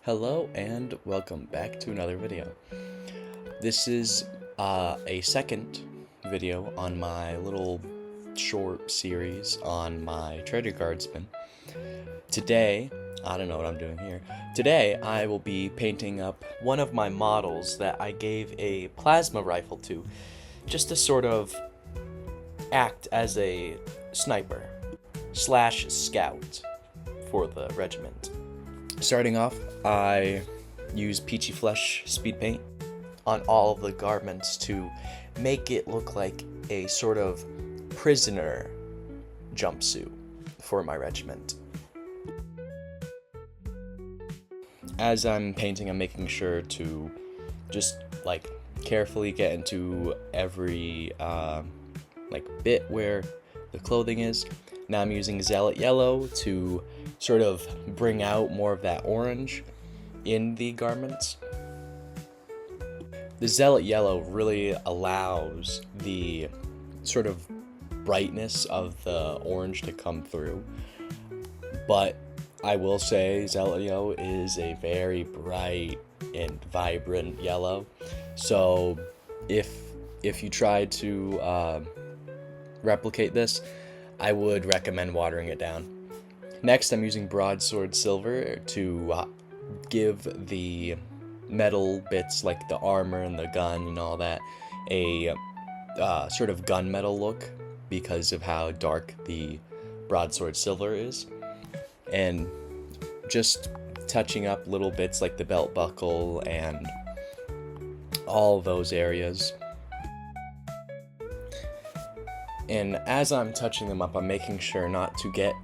Hello and welcome back to another video. This is a second video on my little short series on my Traitor guardsman. Today, I don't know what I'm doing here. Today I will be painting up one of my models that I gave a plasma rifle to, just to sort of act as a sniper / scout for the regiment. Starting off, I use Peachy Flesh speed paint on all of the garments to make it look like a sort of prisoner jumpsuit for my regiment. As I'm painting, I'm making sure to just carefully get into every bit where the clothing is. Now I'm using Zealot Yellow to sort of bring out more of that orange in the garments. The Zealot Yellow really allows the sort of brightness of the orange to come through, but I will say Zealot Yellow is a very bright and vibrant yellow, so if you try to replicate this, I would recommend watering it down. Next, I'm using Broadsword Silver to give the metal bits, like the armor and the gun and all that, a sort of gunmetal look because of how dark the Broadsword Silver is. And just touching up little bits like the belt buckle and all those areas. And as I'm touching them up, I'm making sure not to get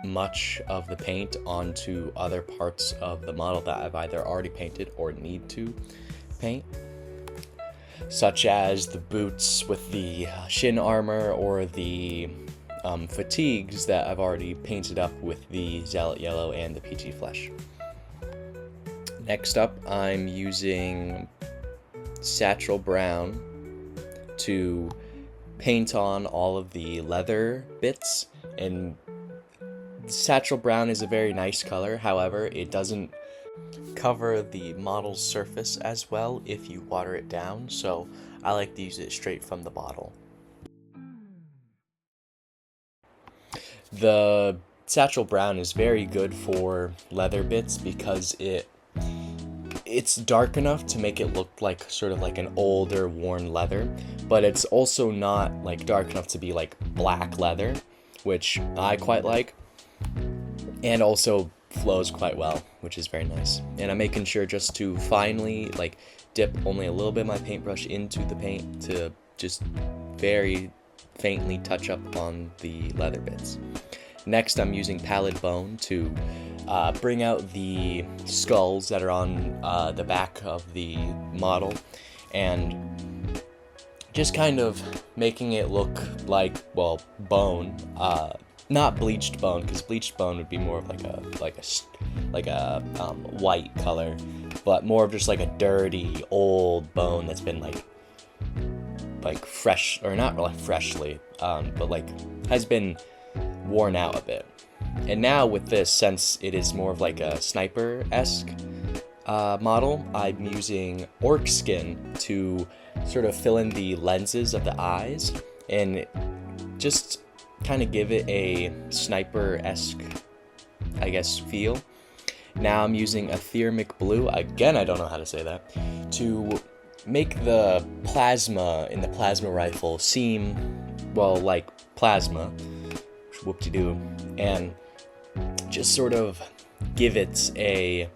much of the paint onto other parts of the model that I've either already painted or need to paint, such as the boots with the shin armor or the fatigues that I've already painted up with the Zealot Yellow and the Peachy Flesh. Next up, I'm using Satchel Brown to paint on all of the leather bits, and Satchel Brown is a very nice color. However, it doesn't cover the model's surface as well if you water it down, so I like to use it straight from the bottle. The Satchel Brown is very good for leather bits because it's dark enough to make it look like sort of like an older worn leather, but it's also not like dark enough to be like black leather, which I quite like, and also flows quite well, which is very nice. And I'm making sure just to finally dip only a little bit of my paintbrush into the paint to just very faintly touch up on the leather bits. Next, I'm using Pallid Bone to bring out the skulls that are on the back of the model, and just kind of making it look like, well, bone, not bleached bone, because bleached bone would be more of like a white color, but more of just like a dirty old bone that's been like fresh, or not really freshly, but has been worn out a bit. And now with this, since it is more of like a sniper-esque model, I'm using orc skin to sort of fill in the lenses of the eyes and just kind of give it a sniper-esque, I guess, feel. Now I'm using Etheric Blue, again I don't know how to say that, to make the plasma in the plasma rifle seem, well, like plasma, whoop-de-doo, and just sort of give it a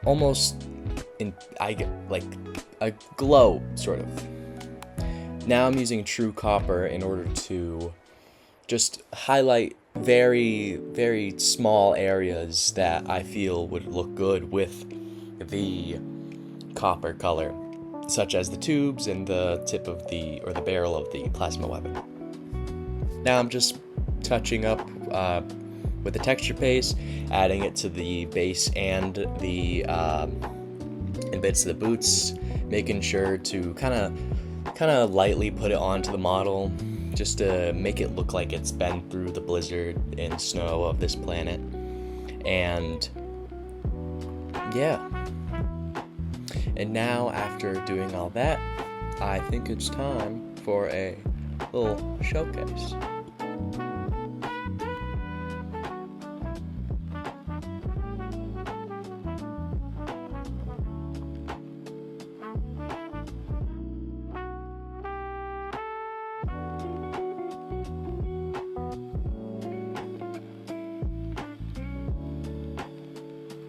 almost a glow, sort of. Now I'm using True Copper in order to just highlight very, very small areas that I feel would look good with the copper color, such as the tubes and the tip of the barrel of the plasma weapon. Now I'm just touching up with the texture paste, adding it to the base and the and bits of the boots, making sure to kind of lightly put it onto the model, just to make it look like it's been through the blizzard and snow of this planet. And yeah. And now, after doing all that, I think it's time for a little showcase.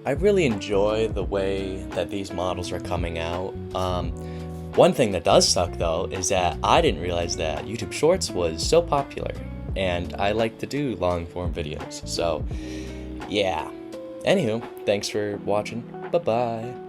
I really enjoy the way that these models are coming out. One thing that does suck though is that I didn't realize that YouTube Shorts was so popular, and I like to do long form videos. So, yeah. Anywho, thanks for watching. Bye bye.